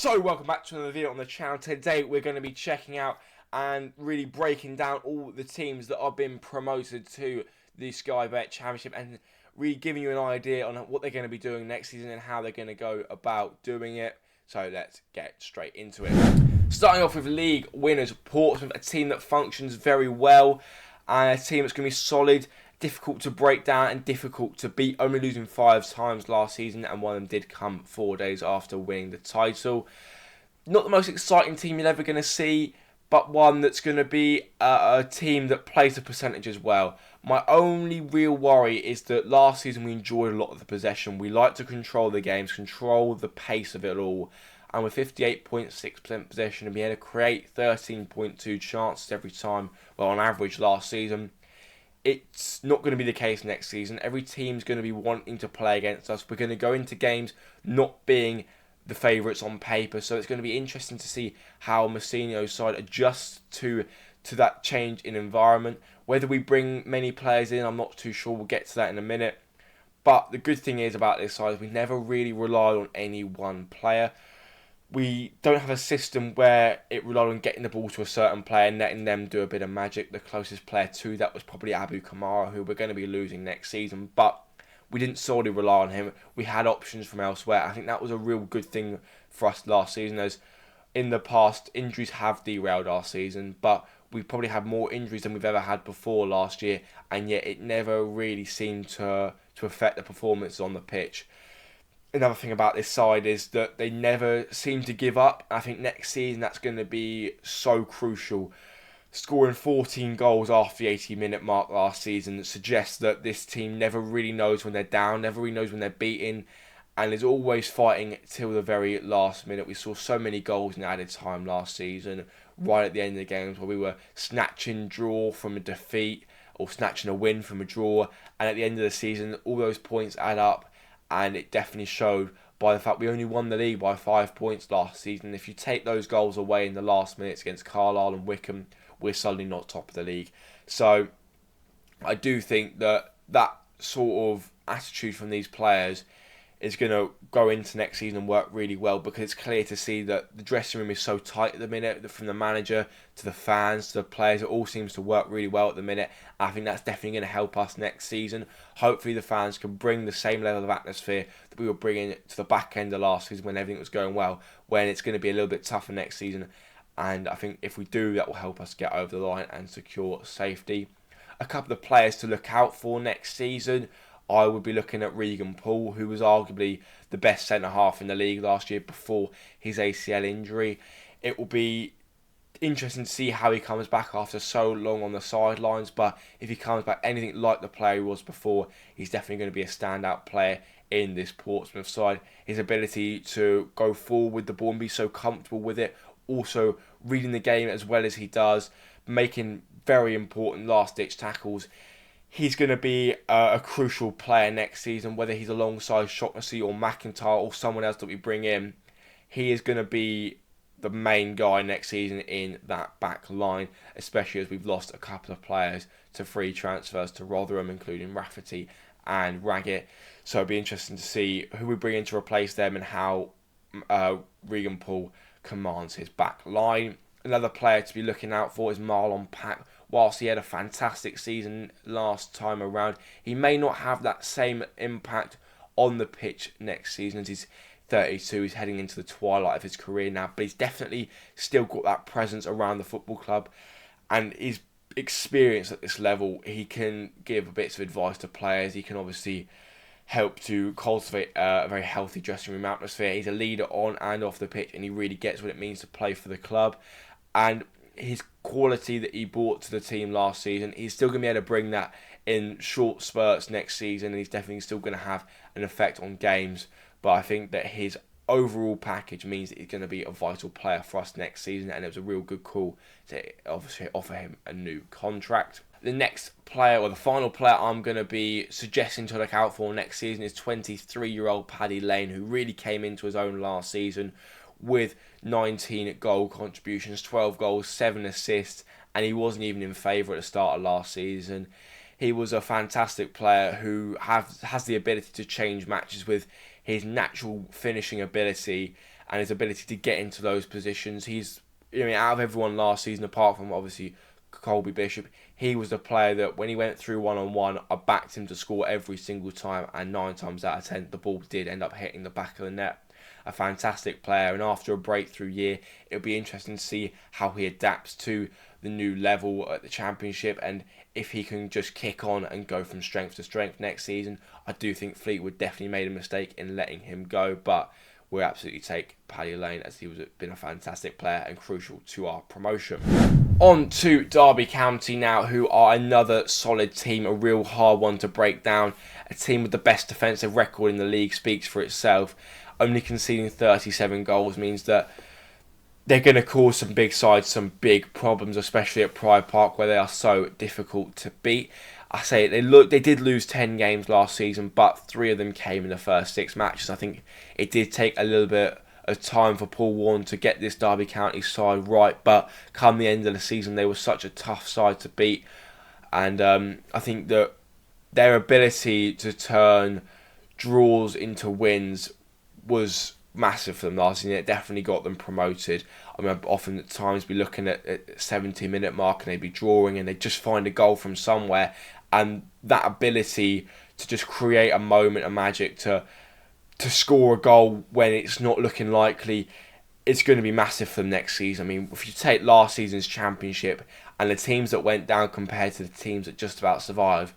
So welcome back to another video on the channel. Today we're going to be checking out and really breaking down all the teams that have been promoted to the Sky Bet Championship and really giving you an idea on what they're going to be doing next season and how they're going to go about doing it. So let's get straight into it. Starting off with league winners, Portsmouth, a team that functions very well and a team that's going to be solid, difficult to break down and difficult to beat, only losing 5 times last season, and one of them did come 4 days after winning the title. Not the most exciting team you're ever going to see, but one that's going to be a team that plays the percentage as well. My only real worry is that last season we enjoyed a lot of the possession. We like to control the games, control the pace of it all. And with 58.6% possession and being able to create 13.2 chances every time, well, on average last season, it's not going to be the case next season. Every team's going to be wanting to play against us. We're going to go into games not being the favourites on paper. So it's going to be interesting to see how Mourinho's side adjusts to that change in environment. Whether we bring many players in, I'm not too sure. We'll get to that in a minute. But the good thing is about this side is we never really relied on any one player. We don't have a system where it relied on getting the ball to a certain player and letting them do a bit of magic. The closest player to that was probably Abu Kamara, who we're going to be losing next season. But we didn't solely rely on him. We had options from elsewhere. I think that was a real good thing for us last season, as in the past, injuries have derailed our season. But we probably had more injuries than we've ever had before last year. And yet it never really seemed to affect the performances on the pitch. Another thing about this side is that they never seem to give up. I think next season that's going to be so crucial. Scoring 14 goals after the 80-minute mark last season suggests that this team never really knows when they're down, never really knows when they're beaten, and is always fighting till the very last minute. We saw so many goals in added time last season, right at the end of the games, where we were snatching draw from a defeat or snatching a win from a draw, and at the end of the season, all those points add up. And it definitely showed by the fact we only won the league by 5 points last season. If you take those goals away in the last minutes against Carlisle and Wycombe, we're suddenly not top of the league. So I do think that sort of attitude from these players is going to go into next season and work really well, because it's clear to see that the dressing room is so tight at the minute, that from the manager to the fans to the players, it all seems to work really well at the minute. I think that's definitely going to help us next season. Hopefully the fans can bring the same level of atmosphere that we were bringing to the back end of last season when everything was going well, when it's going to be a little bit tougher next season. And I think if we do, that will help us get over the line and secure safety. A couple of players to look out for next season, I would be looking at Regan Poole, who was arguably the best centre-half in the league last year before his ACL injury. It will be interesting to see how he comes back after so long on the sidelines, but if he comes back anything like the player he was before, he's definitely going to be a standout player in this Portsmouth side. His ability to go forward with the ball and be so comfortable with it, also reading the game as well as he does, making very important last-ditch tackles. He's going to be a crucial player next season, whether he's alongside Shaughnessy or McIntyre or someone else that we bring in. He is going to be the main guy next season in that back line, especially as we've lost a couple of players to free transfers to Rotherham, including Rafferty and Raggett. So it'll be interesting to see who we bring in to replace them and how Regan Poole commands his back line. Another player to be looking out for is Marlon Pack. Whilst he had a fantastic season last time around, he may not have that same impact on the pitch next season, as he's 32. He's heading into the twilight of his career now, but he's definitely still got that presence around the football club, and his experience at this level, he can give bits of advice to players. He can obviously help to cultivate a very healthy dressing room atmosphere. He's a leader on and off the pitch, and he really gets what it means to play for the club. And his quality that he brought to the team last season, he's still going to be able to bring that in short spurts next season, and he's definitely still going to have an effect on games. But I think that his overall package means that he's going to be a vital player for us next season, and it was a real good call to obviously offer him a new contract. The next player, or the final player I'm going to be suggesting to look out for next season, is 23-year-old Paddy Lane, who really came into his own last season with 19 goal contributions, 12 goals, 7 assists, and he wasn't even in favour at the start of last season. He was a fantastic player who has the ability to change matches with his natural finishing ability, and his ability to get into those positions. He's, out of everyone last season, apart from obviously Colby Bishop, he was the player that when he went through one-on-one, I backed him to score every single time, and 9 times out of 10, the ball did end up hitting the back of the net. A fantastic player, and after a breakthrough year, it'll be interesting to see how he adapts to the new level at the Championship, and if he can just kick on and go from strength to strength next season. I do think Fleetwood definitely made a mistake in letting him go, but we'll absolutely take Paddy Lane, as he was been a fantastic player and crucial to our promotion. On to Derby County now, who are another solid team, a real hard one to break down. A team with the best defensive record in the league speaks for itself. Only conceding 37 goals means that they're going to cause some big sides some big problems, especially at Pride Park, where they are so difficult to beat. I say they did lose 10 games last season, but 3 of them came in the first 6 matches. I think it did take a little bit of time for Paul Warne to get this Derby County side right, but come the end of the season, they were such a tough side to beat, and I think that their ability to turn draws into wins was massive for them last season. It definitely got them promoted. I mean, I'd often at times be looking at 70-minute mark and they'd be drawing and they'd just find a goal from somewhere, and that ability to just create a moment of magic to score a goal when it's not looking likely, it's going to be massive for them next season. I mean, if you take last season's Championship and the teams that went down compared to the teams that just about survived,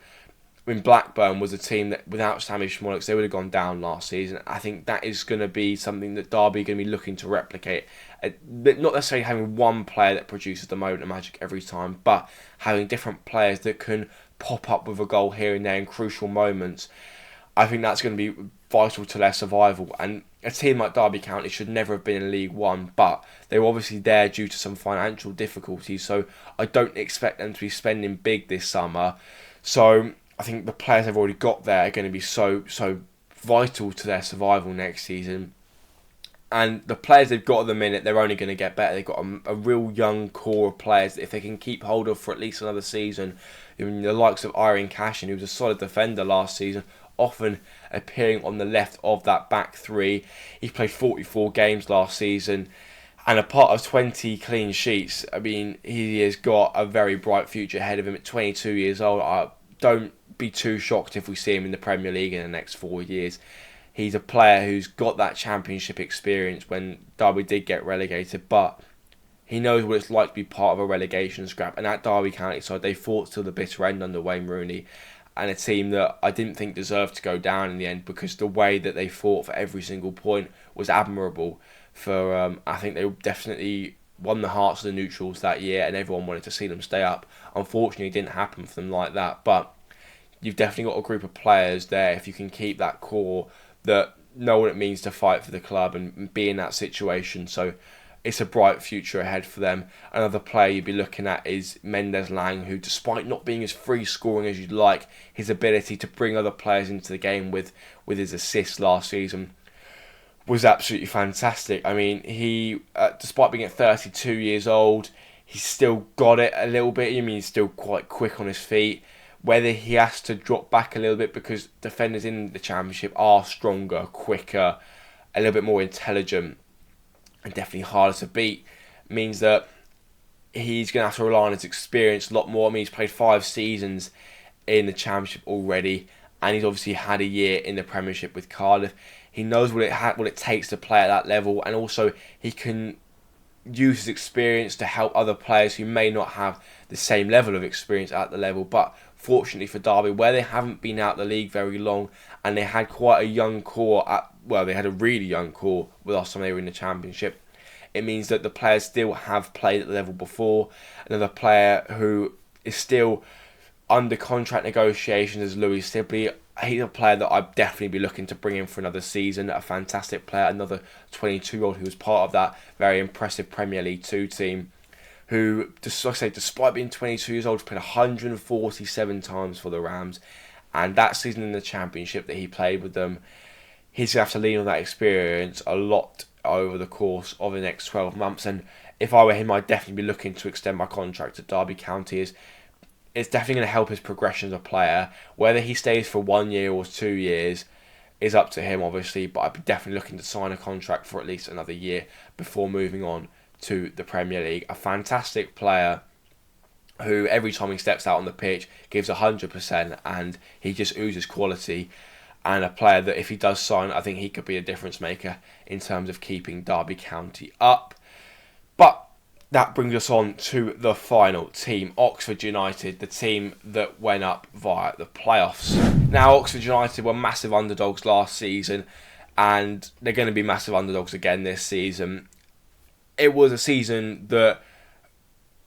I mean, Blackburn was a team that, without Sammy Schmolix, they would have gone down last season. I think that is going to be something that Derby are going to be looking to replicate. Not necessarily having one player that produces the moment of magic every time, but having different players that can pop up with a goal here and there in crucial moments. I think that's going to be vital to their survival. And a team like Derby County should never have been in League One, but they were obviously there due to some financial difficulties, so I don't expect them to be spending big this summer. So I think the players they've already got there are going to be so vital to their survival next season. And the players they've got at the minute, they're only going to get better. They've got a real young core of players that if they can keep hold of for at least another season, I mean, the likes of Irene Cashin, who was a solid defender last season, often appearing on the left of that back three. He played 44 games last season, and a part of 20 clean sheets. I mean, he has got a very bright future ahead of him at 22 years old. I don't be too shocked if we see him in the Premier League in the next 4 years. He's a player who's got that Championship experience when Derby did get relegated, but he knows what it's like to be part of a relegation scrap. And at Derby County side, they fought till the bitter end under Wayne Rooney, and a team that I didn't think deserved to go down in the end, because the way that they fought for every single point was admirable. I think they definitely won the hearts of the neutrals that year, and everyone wanted to see them stay up. Unfortunately, it didn't happen for them like that, but you've definitely got a group of players there, if you can keep that core, that know what it means to fight for the club and be in that situation. So it's a bright future ahead for them. Another player you'd be looking at is Mendes Lang, who, despite not being as free scoring as you'd like, his ability to bring other players into the game with his assists last season was absolutely fantastic. I mean, he, despite being at 32 years old, he's still got it a little bit. I mean, he's still quite quick on his feet. Whether he has to drop back a little bit because defenders in the Championship are stronger, quicker, a little bit more intelligent, and definitely harder to beat, means that he's going to have to rely on his experience a lot more. I mean, he's played 5 seasons in the Championship already, and he's obviously had a year in the Premiership with Cardiff. He knows what it takes to play at that level, and also he can use his experience to help other players who may not have the same level of experience at the level. But fortunately for Derby, where they haven't been out the league very long, and they had quite a young core, they had a really young core with us when they were in the Championship, it means that the players still have played at the level before. Another player who is still under contract negotiations is Louis Sibley. He's a player that I'd definitely be looking to bring in for another season. A fantastic player, another 22-year-old who was part of that very impressive Premier League 2 team, who, despite being 22 years old, played 147 times for the Rams. And that season in the Championship that he played with them, he's going to have to lean on that experience a lot over the course of the next 12 months. And if I were him, I'd definitely be looking to extend my contract at Derby County. It's definitely going to help his progression as a player. Whether he stays for 1 year or 2 years, is up to him, obviously, but I'd be definitely looking to sign a contract for at least another year before moving on to the Premier League. A fantastic player who every time he steps out on the pitch gives 100% and he just oozes quality, and a player that if he does sign, I think he could be a difference maker in terms of keeping Derby County up. But that brings us on to the final team, Oxford United, the team that went up via the playoffs. Now, Oxford United were massive underdogs last season, and they're going to be massive underdogs again this season. It was a season that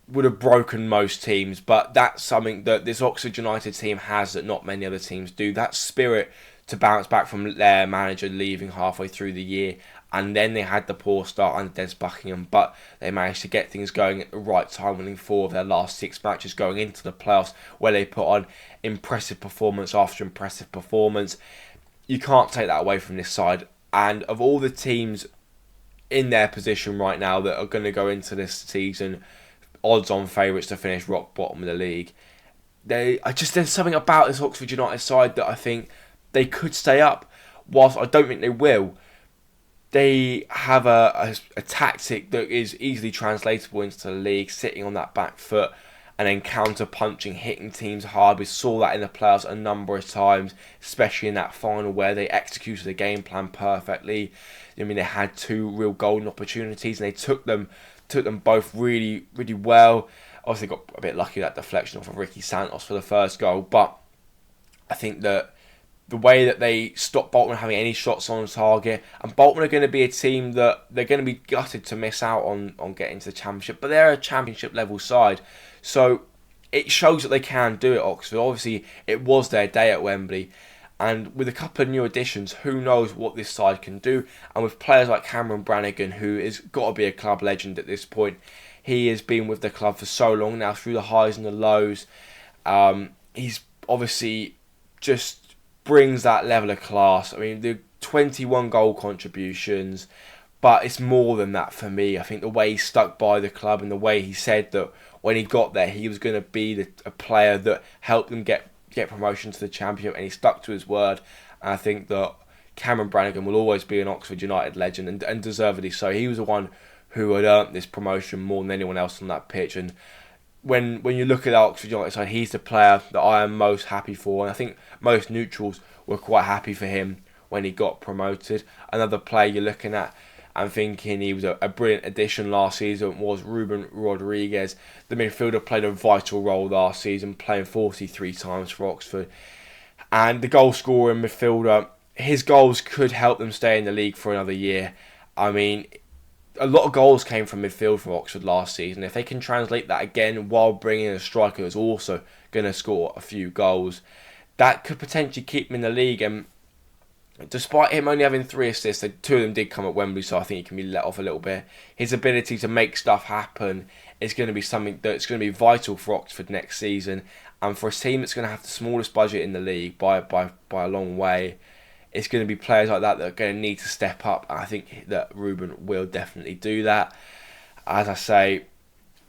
would have broken most teams, but that's something that this Oxford United team has that not many other teams do. That spirit to bounce back from their manager leaving halfway through the year, and then they had the poor start under Des Buckingham, but they managed to get things going at the right time, winning 4 of their last 6 matches going into the playoffs, where they put on impressive performance after impressive performance. You can't take that away from this side, and of all the teams in their position right now that are going to go into this season odds-on favourites to finish rock bottom of the league, there's something about this Oxford United side that I think they could stay up. Whilst I don't think they will, they have a tactic that is easily translatable into the league, sitting on that back foot and then counter-punching, hitting teams hard. We saw that in the playoffs a number of times, especially in that final where they executed the game plan perfectly. I mean, they had 2 real golden opportunities and they took them both really, really well. Obviously got a bit lucky with that deflection off of Ricky Santos for the first goal, but I think that the way that they stopped Bolton having any shots on target, and Bolton are going to be a team that they're going to be gutted to miss out on getting to the Championship, but they're a Championship level side, so it shows that they can do it. Oxford, obviously it was their day at Wembley, and with a couple of new additions, who knows what this side can do. And with players like Cameron Brannigan, who has got to be a club legend at this point, he has been with the club for so long now, through the highs and the lows. He's obviously just brings that level of class. I mean, the 21 goal contributions, but it's more than that for me. I think the way he stuck by the club and the way he said that when he got there, he was going to be a player that helped them get promotion to the Championship, and he stuck to his word. And I think that Cameron Brannigan will always be an Oxford United legend, and deservedly so. He was the one who had earned this promotion more than anyone else on that pitch, and when you look at the Oxford United side, he's the player that I am most happy for, and I think most neutrals were quite happy for him when he got promoted. Another player you're looking at and thinking he was a brilliant addition last season was Ruben Rodriguez. The midfielder played a vital role last season, playing 43 times for Oxford. And the goal scorer and midfielder, his goals could help them stay in the league for another year. I mean, a lot of goals came from midfield for Oxford last season. If they can translate that again while bringing in a striker who's also going to score a few goals, that could potentially keep him in the league. And despite him only having 3 assists, 2 of them did come at Wembley, so I think he can be let off a little bit. His ability to make stuff happen is going to be something that's going to be vital for Oxford next season. And for a team that's going to have the smallest budget in the league by a long way, it's going to be players like that that are going to need to step up. And I think that Ruben will definitely do that. As I say,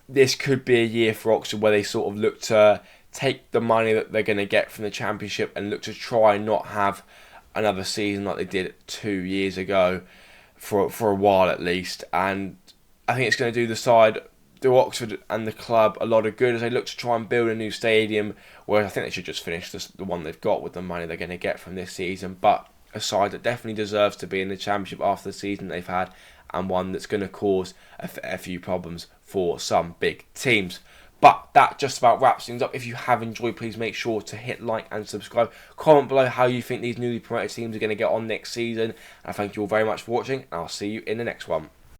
this could be a year for Oxford where they sort of look to take the money that they're going to get from the Championship and look to try and not have another season like they did 2 years ago for a while at least. And I think it's going to do the side, do Oxford and the club a lot of good as they look to try and build a new stadium, whereas I think they should just finish the one they've got with the money they're going to get from this season. But a side that definitely deserves to be in the Championship after the season they've had, and one that's going to cause a few problems for some big teams. But that just about wraps things up. If you have enjoyed, please make sure to hit like and subscribe. Comment below how you think these newly promoted teams are going to get on next season. And thank you all very much for watching, and I'll see you in the next one.